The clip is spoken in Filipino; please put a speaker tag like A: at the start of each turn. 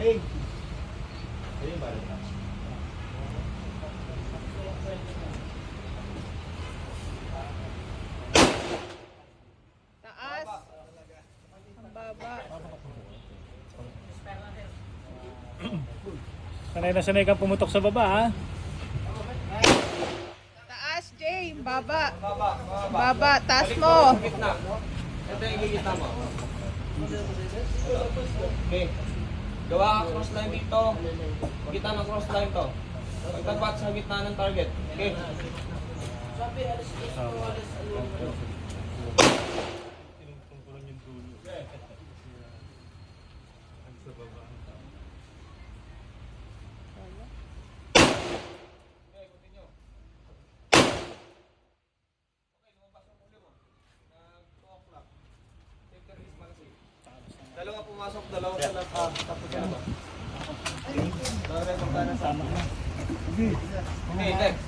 A: Leg. Ayun ba?
B: Taas. Ang baba.
C: Sanay na sanay kang pumutok sa baba, ha?
B: Taas, Jay. Baba.
A: Baba.
B: Baba. Taas mo.
A: Gitna. Ito yung gigitna mo. Okay. Gawa ka cross line dito. Kita ng cross line to. Pagtapat sa gitna ng target. Okay. Dalawa pumasok, dalawa sa left. Tapos yan ba? Dalawa rin kung sana sama. Okay, next.